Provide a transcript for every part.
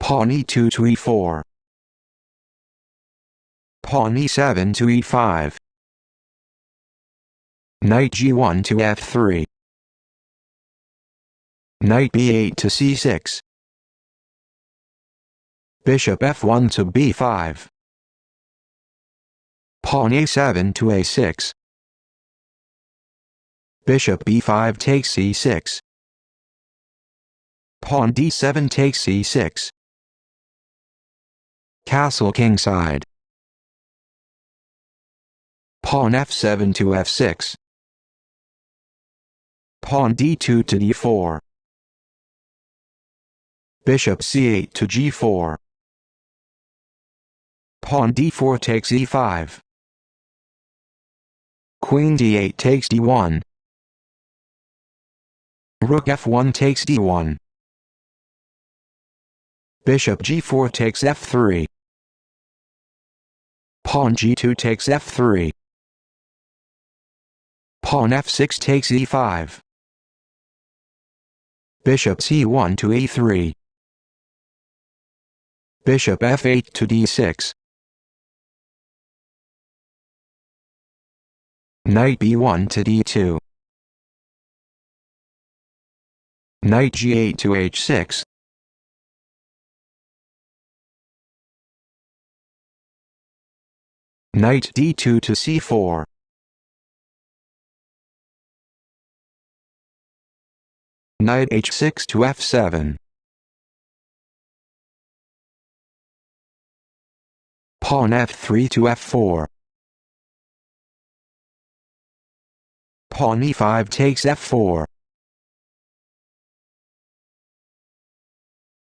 Pawn e2 to e4. Pawn e7 to e5. Knight g1 to f3. Knight b8 to c6. Bishop f1 to b5. Pawn a7 to a6. Bishop b5 takes c6. Pawn d7 takes c6. Castle kingside. Pawn f7 to f6. Pawn d2 to d4. Bishop c8 to g4. Pawn d4 takes e5. Queen d8 takes d1. Rook f1 takes d1. Bishop g4 takes f3. Pawn g2 takes f3. Pawn f6 takes e5. Bishop c1 to e3. Bishop f8 to d6. Knight b1 to d2. Knight g8 to h6. Knight d2 to c4. Knight h6 to f7. Pawn f3 to f4. Pawn e5 takes f4.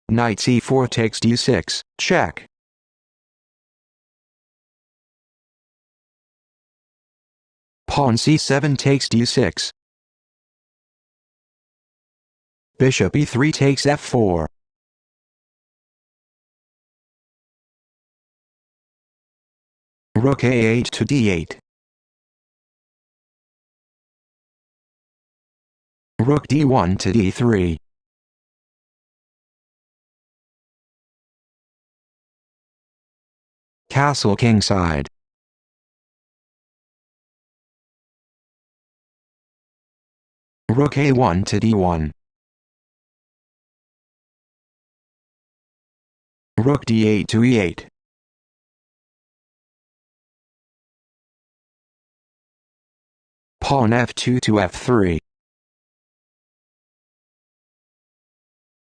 Knight c4 takes d6, check. Pawn c7 takes d6. Bishop e3 takes f4. Rook a8 to d8. Rook d1 to d3. Castle kingside. Rook a1 to d1. Rook d8 to e8. Pawn f2 to f3.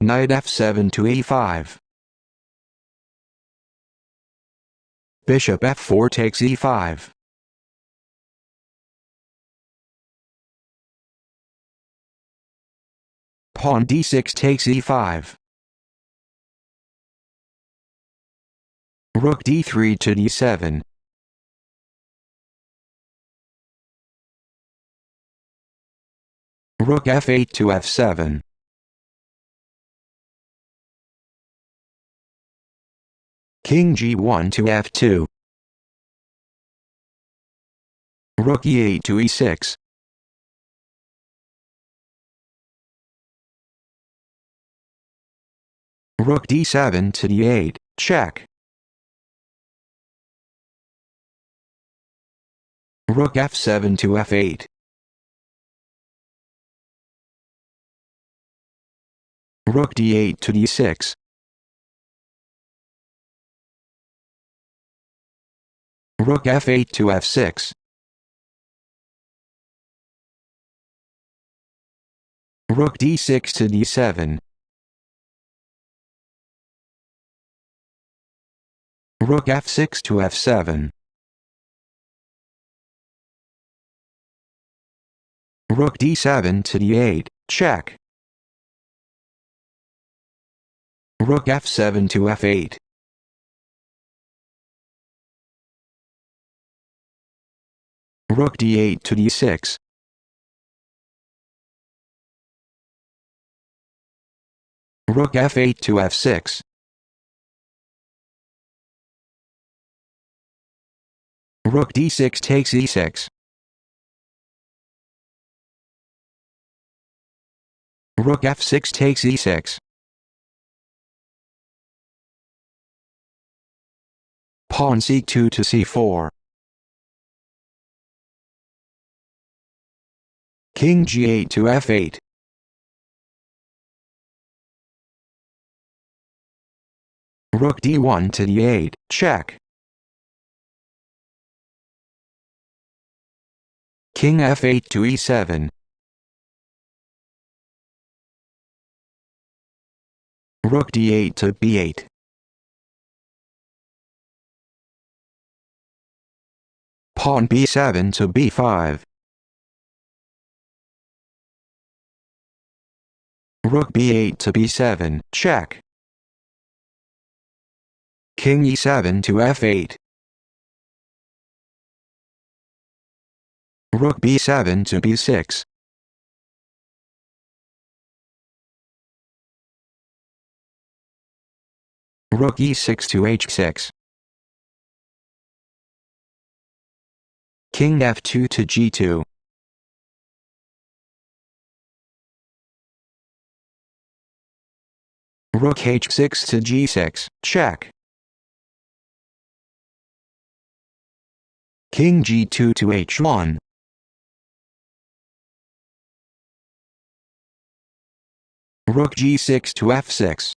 Knight f7 to e5. Bishop f4 takes e5. Pawn d6 takes e5. Rook d3 to d7. Rook f8 to f7. King g1 to f2. Rook e8 to e6. Rook d7 to d8, check. Rook f7 to f8. Rook d8 to d6. Rook f8 to f6. Rook d6 to d7. Rook f6 to f7. Rook d7 to d8, check. Rook f7 to f8. Rook d8 to d6. Rook f8 to f6. Rook d6 takes e6. Rook f6 takes e6. Pawn c2 to c4. King g8 to f8. Rook d1 to d8, check. King f8 to e7. Rook d8 to b8. Pawn b7 to b5. Rook b8 to b7, check. King e7 to f8. Rook b7 to b6. Rook e6 to h6. King f2 to g2. Rook h6 to g6, check. King g2 to h1. Rook g6 to f6.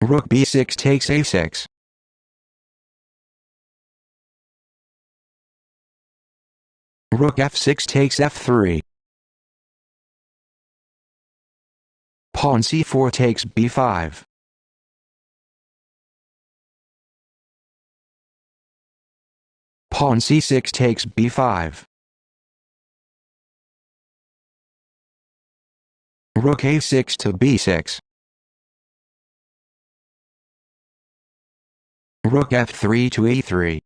Rook b6 takes a6. Rook f6 takes f3. Pawn c4 takes b5. Pawn c6 takes b5. Rook a6 to b6. Rook f3 to e3.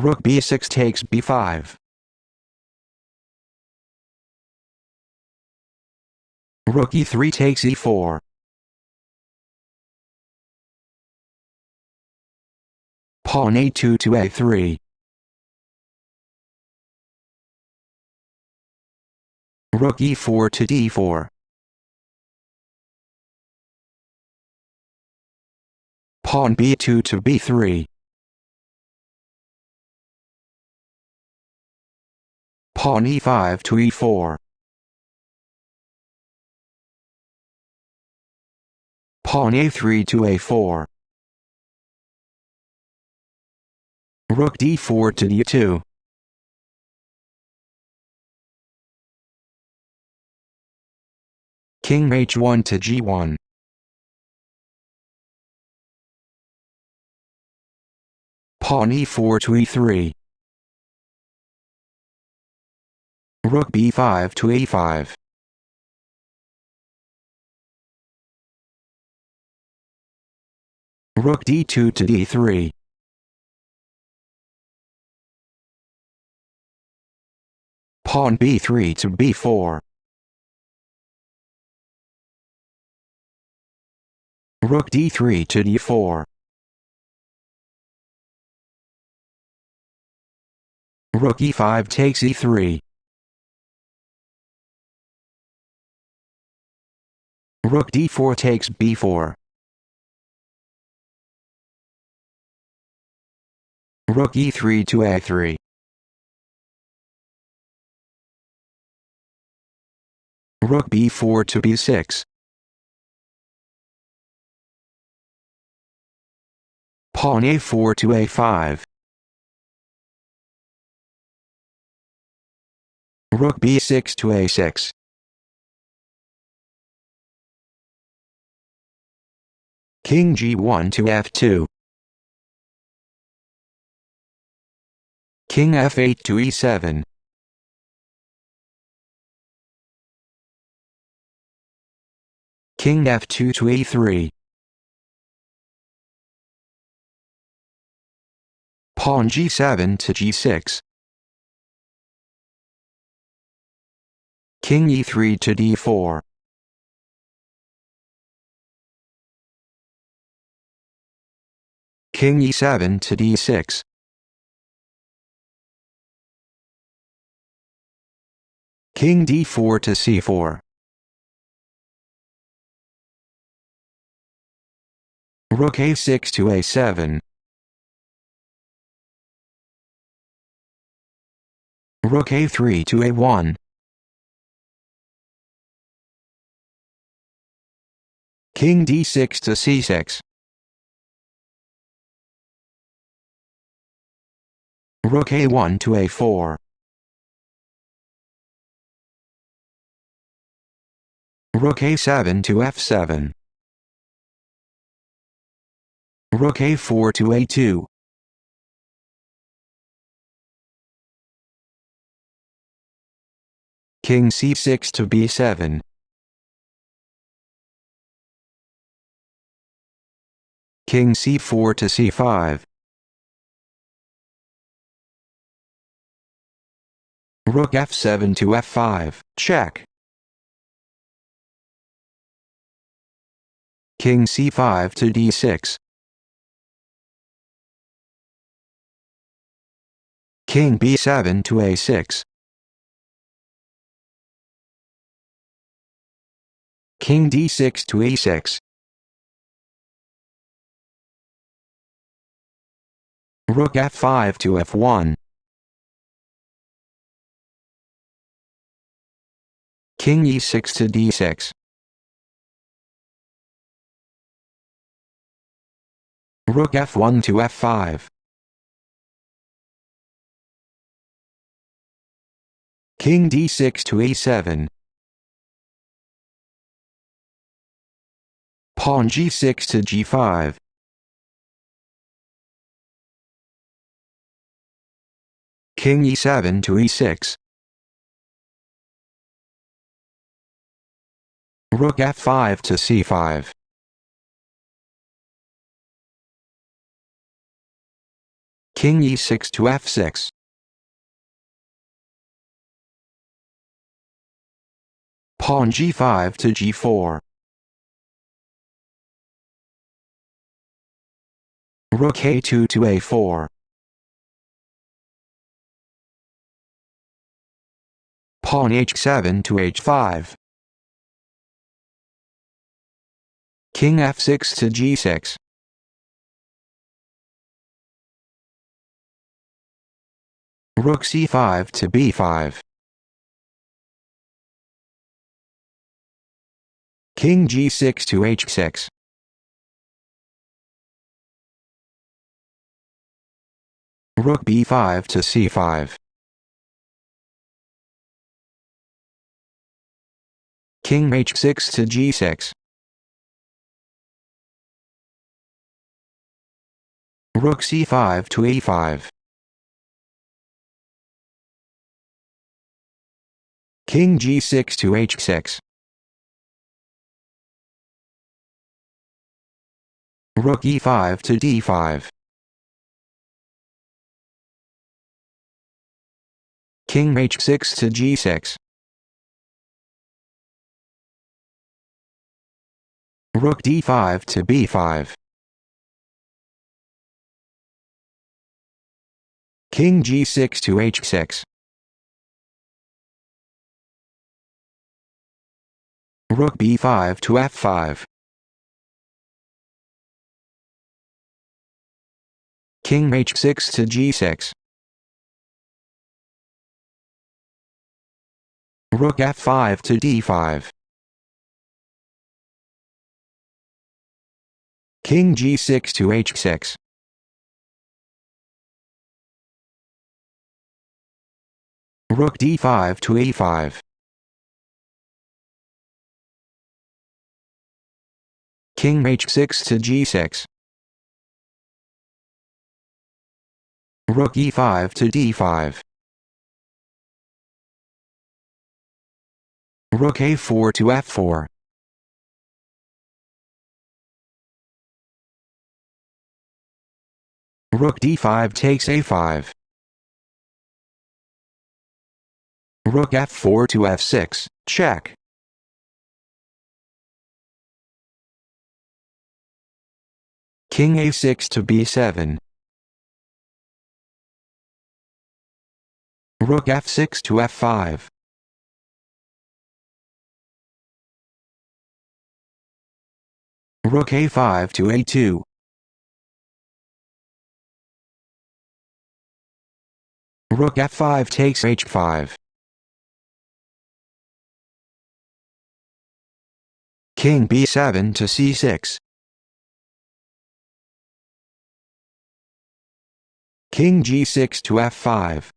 Rook b6 takes b5. Rook e3 takes e4. Pawn a2 to a3. Rook e4 to d4. Pawn b2 to b3. Pawn e5 to e4. Pawn a3 to a4. Rook d4 to d2. King h1 to g1. Pawn e4 to e3. Rook b5 to a5. Rook d2 to d3. Pawn b3 to b4. Rook d3 to d4. Rook e5 takes e3. Rook d4 takes b4. Rook e3 to a3. Rook b4 to b6. Pawn a4 to a5. Rook b6 to a6. King g1 to f2. King f8 to e7. King f2 to e3. Pawn g7 to g6. King e3 to d4. King e7 to d6. King d4 to c4. Rook a6 to a7. Rook a3 to a1. King d6 to c6. Rook a1 to a4. Rook a7 to f7. Rook a4 to a2. King c6 to b7. King c4 to c5. Rook f7 to f5, check. King c5 to d6. King b7 to a6. King d6 to e6. Rook f5 to f1. King e6 to d6. Rook f1 to f5. King d6 to e7. Pawn g6 to g5. King e7 to e6. Rook f5 to c5. King e6 to f6. Pawn g5 to g4. Rook a2 to a4. Pawn h7 to h5. King f6 to g6. Rook c5 to b5. King g6 to h6. Rook b5 to c5. King h6 to g6. Rook c5 to e5. King g6 to h6. Rook e5 to d5. King h6 to g6. Rook d5 to b5. King g6 to h6. Rook b5 to f5. King h6 to g6. Rook f5 to d5. King g6 to h6. Rook d5 to e5. King h6 to g6. Rook e5 to d5. Rook a4 to f4. Rook d5 takes a5. Rook f4 to f6, check. King a6 to b7. Rook f6 to f5. Rook a5 to a2. Rook f5 takes h5. King b7 to c6. King g6 to f5.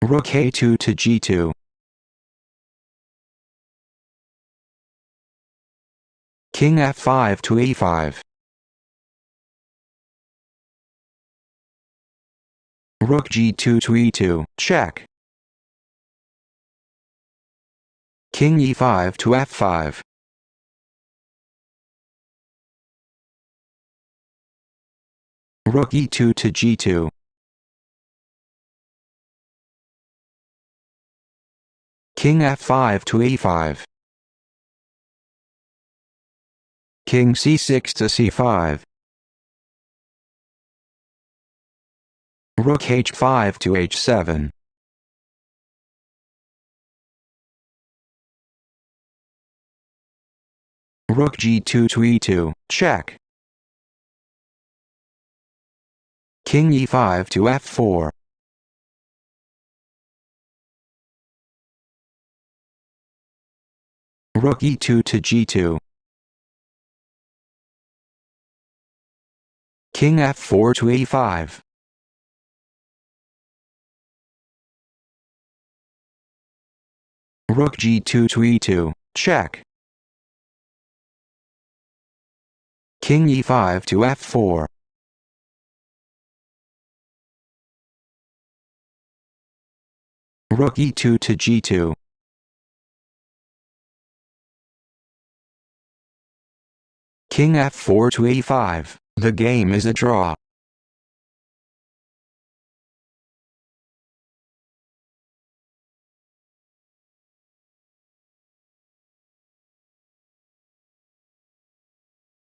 Rook a2 to g2. King f5 to e5. Rook g2 to e2, check. King e5 to f5. Rook e2 to g2. King f5 to e5. King c6 to c5. Rook h5 to h7. Rook g2 to e2, check. King e5 to f4. Rook e2 to g2. King f4 to e5. Rook g2 to e2, check. King e5 to f4. Rook e2 to g2. King f4 to e5. The game is a draw.